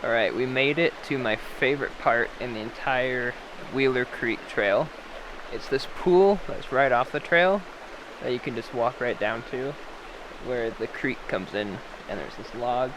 Alright, we made it to my favorite part in the entire Wheeler Creek Trail. It's this pool that's right off the trail that you can just walk right down to, where the creek comes in, and there's this log.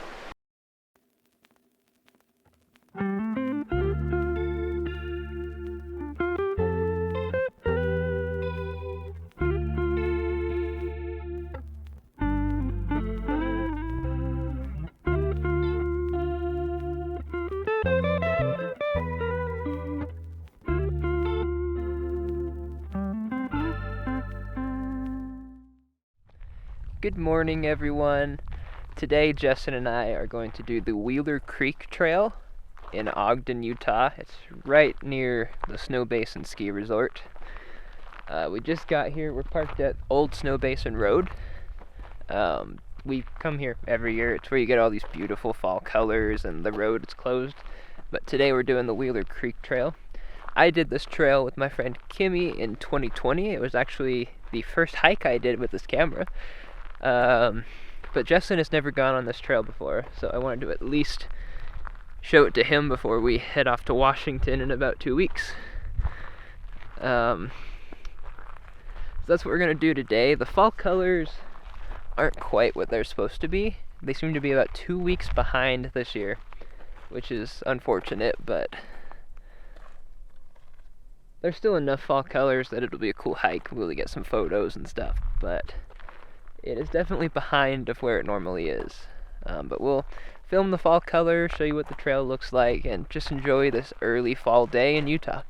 Good morning, everyone. Today, Justin and I are going to do the Wheeler Creek Trail in Ogden, Utah. It's right near the Snowbasin Ski Resort. We just got here. We're parked at Old Snowbasin Road. We come here every year. It's where you get all these beautiful fall colors, and the road is closed. But today we're doing the Wheeler Creek Trail. I did this trail with my friend Kimmy in 2020. It was actually the first hike I did with this camera. But Justin has never gone on this trail before, so I wanted to at least show it to him before we head off to Washington in about 2 weeks. So that's what we're going to do today. The fall colors aren't quite what they're supposed to be. They seem to be about 2 weeks behind this year, which is unfortunate, but there's still enough fall colors that it'll be a cool hike. We'll get some photos and stuff, but it is definitely behind of where it normally is. But we'll film the fall color, show you what the trail looks like, and just enjoy this early fall day in Utah.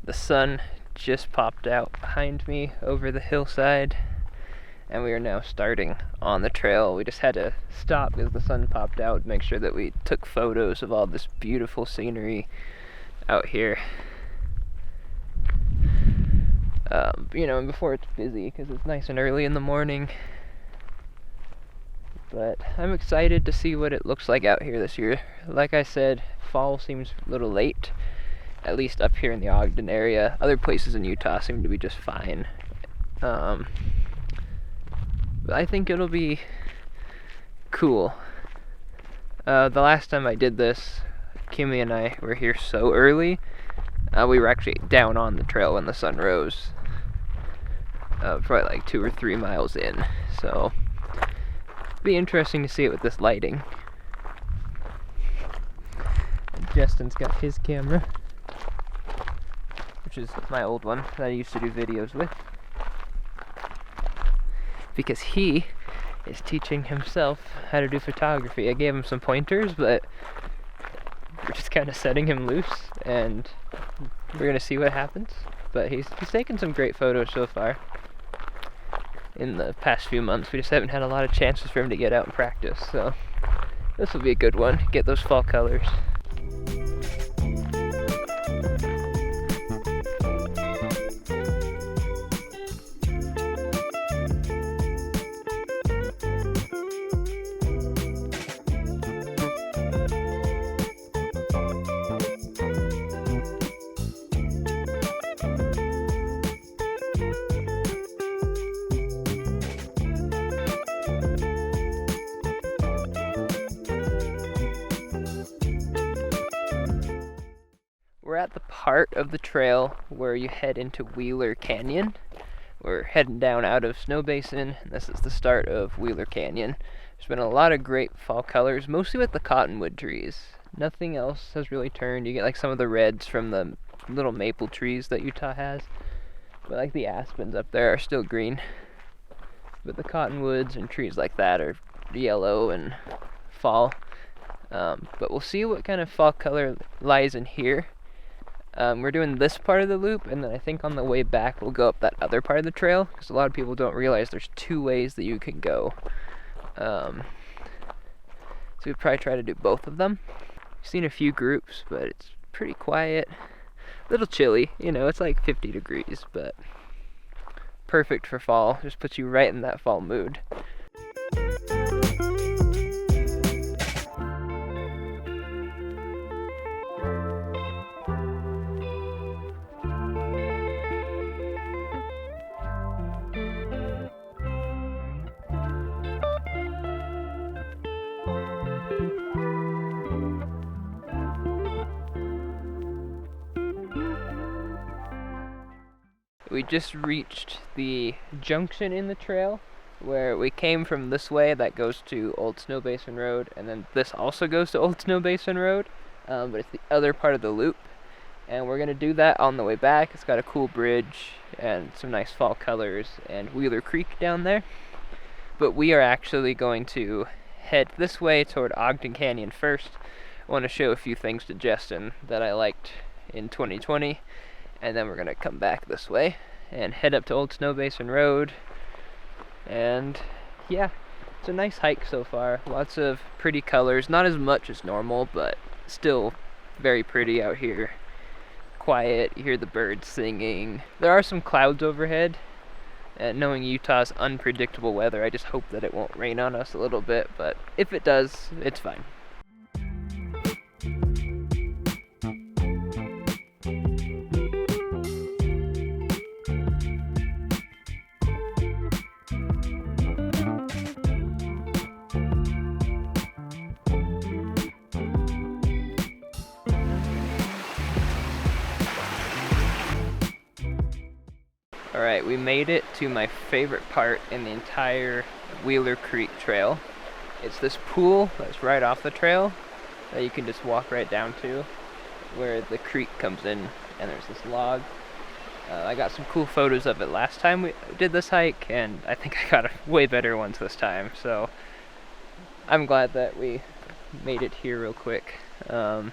The sun just popped out behind me over the hillside, and we are now starting on the trail. We just had to stop as the sun popped out to make sure that we took photos of all this beautiful scenery out here. And before it's busy, because it's nice and early in the morning. But I'm excited to see what it looks like out here this year. Like I said, fall seems a little late, at least up here in the Ogden area. Other places in Utah seem to be just fine. But I think it'll be cool. The last time I did this, Kimmy and I were here so early. We were actually down on the trail when the sun rose. Probably like 2 or 3 miles in. So, it'll be interesting to see it with this lighting. Justin's got his camera, which is my old one that I used to do videos with, because he is teaching himself how to do photography. I gave him some pointers, but we're just kind of setting him loose, and we're gonna see what happens. But he's taken some great photos so far in the past few months. We just haven't had a lot of chances for him to get out and practice, so this will be a good one. Get those fall colors. We're at the part of the trail where you head into Wheeler Canyon. We're heading down out of Snowbasin, and this is the start of Wheeler Canyon. There's been a lot of great fall colors, mostly with the cottonwood trees. Nothing else has really turned. You get like some of the reds from the little maple trees that Utah has, but like the aspens up there are still green. But the cottonwoods and trees like that are yellow and fall. But we'll see what kind of fall color lies in here. We're doing this part of the loop, and then I think on the way back we'll go up that other part of the trail, because a lot of people don't realize there's 2 ways that you can go. So we'd probably try to do both of them. I've seen a few groups, but it's pretty quiet. A little chilly, you know, it's like 50 degrees, but perfect for fall. Just puts you right in that fall mood. We just reached the junction in the trail where we came from this way that goes to Old Snowbasin Road, and then this also goes to Old Snowbasin Road, but it's the other part of the loop, and we're going to do that on the way back. It's got a cool bridge and some nice fall colors and Wheeler Creek down there, but we are actually going to head this way toward Ogden Canyon first. I want to show a few things to Justin that I liked in 2020, and then we're going to come back this way and head up to Old Snowbasin Road. And yeah, it's a nice hike so far. Lots of pretty colors, not as much as normal, but still very pretty out here. Quiet, you hear the birds singing. There are some clouds overhead, and knowing Utah's unpredictable weather, I just hope that it won't rain on us a little bit, but if it does, it's fine. Alright, we made it to my favorite part in the entire Wheeler Creek trail. It's this pool that's right off the trail that you can just walk right down to, where the creek comes in, and there's this log. I got some cool photos of it last time we did this hike, and I think I got way better ones this time, so I'm glad that we made it here real quick. Because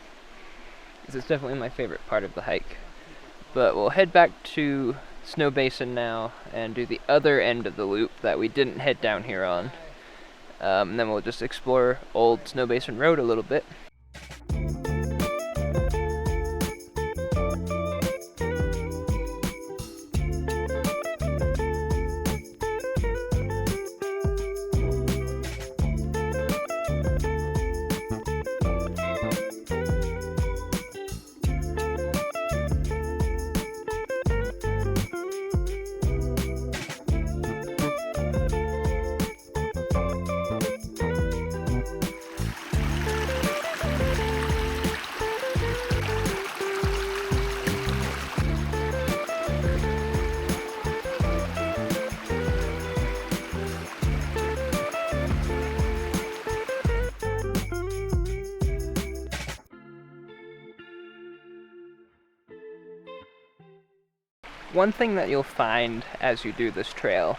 it's definitely my favorite part of the hike. But we'll head back to Snowbasin now and do the other end of the loop that we didn't head down here on. And then we'll just explore Old Snowbasin Road a little bit. One thing that you'll find as you do this trail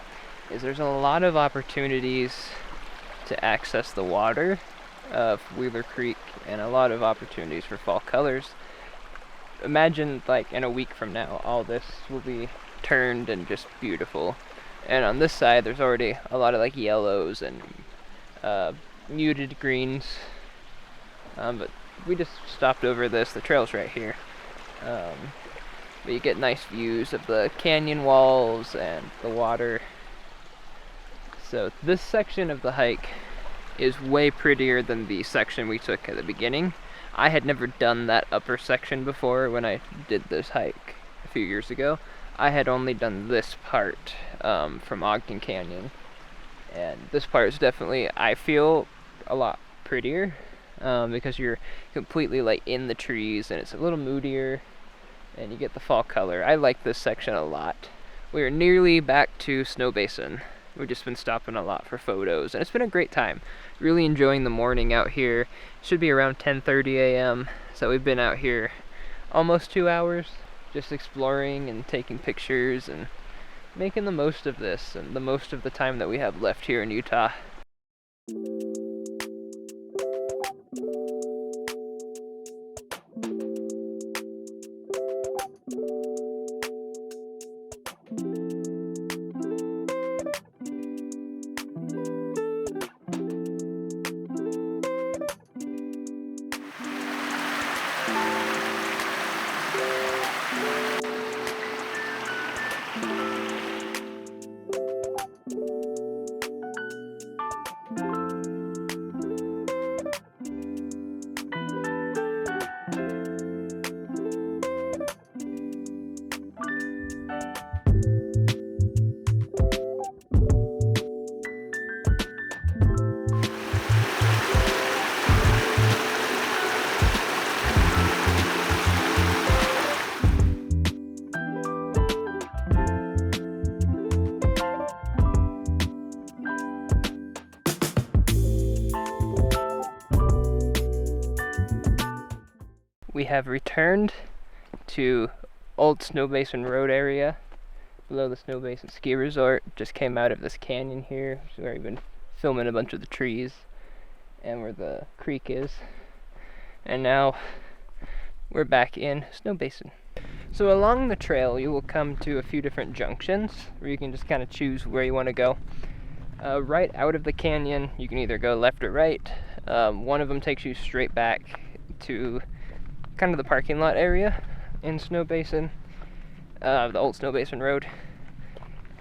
is there's a lot of opportunities to access the water of Wheeler Creek and a lot of opportunities for fall colors. Imagine like in a week from now all this will be turned and just beautiful, and on this side there's already a lot of like yellows and muted greens, but we just stopped over this. The trail's right here. But you get nice views of the canyon walls and the water. So this section of the hike is way prettier than the section we took at the beginning. I had never done that upper section before when I did this hike a few years ago. I had only done this part from Ogden Canyon. And this part is definitely, I feel, a lot prettier because you're completely like in the trees and it's a little moodier. And you get the fall color. I like this section a lot. We are nearly back to Snowbasin. We've just been stopping a lot for photos, and it's been a great time. Really enjoying the morning out here. It should be around 10:30 a.m. So we've been out here almost 2 hours, just exploring and taking pictures and making the most of this and the most of the time that we have left here in Utah. we have returned to old Snowbasin Road area below the Snowbasin Ski Resort. Just came out of this canyon here, where we've been filming a bunch of the trees and where the creek is. And now we're back in Snowbasin. So along the trail you will come to a few different junctions where you can just kind of choose where you want to go. Right out of the canyon you can either go left or right. One of them takes you straight back to kind of the parking lot area in Snowbasin, the old Snowbasin Road.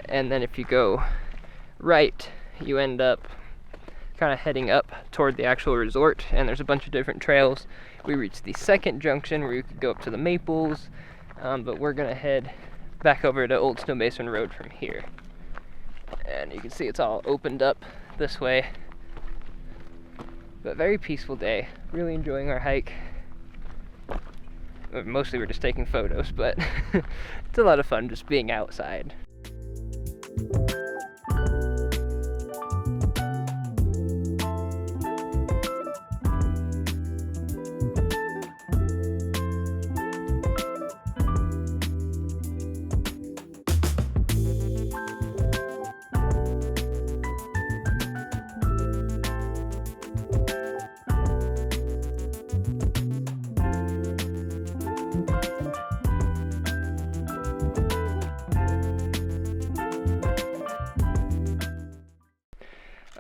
And then if you go right, you end up kind of heading up toward the actual resort, and there's a bunch of different trails. We reached the second junction where you could go up to the Maples, but we're gonna head back over to old Snowbasin Road from here. And you can see it's all opened up this way. But very peaceful day, really enjoying our hike. Mostly we're just taking photos, but it's a lot of fun just being outside.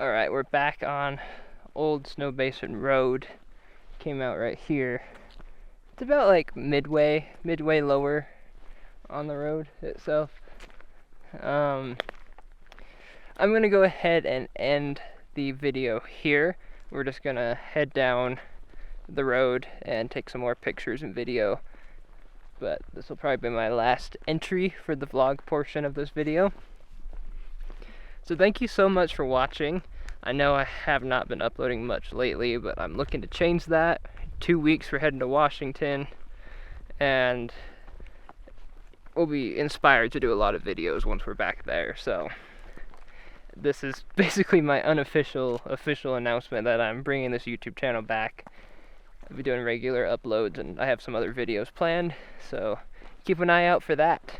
Alright, we're back on old Snowbasin Road. Came out right here. It's about like midway lower on the road itself. I'm gonna go ahead and end the video here. We're just gonna head down the road and take some more pictures and video. But this will probably be my last entry for the vlog portion of this video. So thank you so much for watching. I know I have not been uploading much lately, but I'm looking to change that. 2 weeks for heading to Washington, and we'll be inspired to do a lot of videos once we're back there. So this is basically my official announcement that I'm bringing this YouTube channel back. I'll be doing regular uploads, and I have some other videos planned, so keep an eye out for that.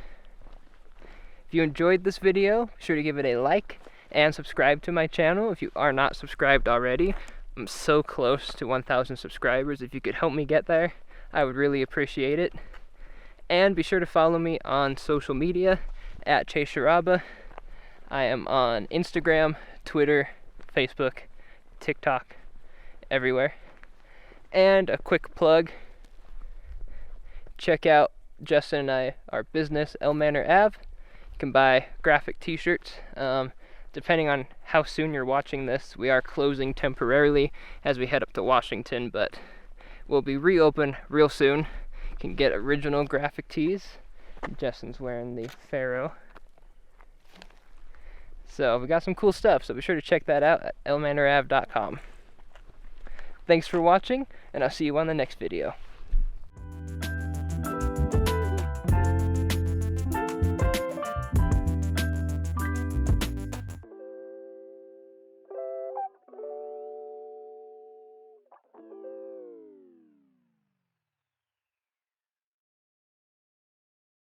If you enjoyed this video, be sure to give it a like and subscribe to my channel if you are not subscribed already. I'm so close to 1,000 subscribers. If you could help me get there, I would really appreciate it. And be sure to follow me on social media at Charaba. I am on Instagram, Twitter, Facebook, TikTok, everywhere. And a quick plug, check out Justin and our business, El Manor Ave. You can buy graphic t-shirts. Depending on how soon you're watching this, we are closing temporarily as we head up to Washington, but we'll be reopen real soon. You can get original graphic tees. Justin's wearing the Pharaoh. So we got some cool stuff, so be sure to check that out at elmanorave.com. Thanks for watching, and I'll see you on the next video.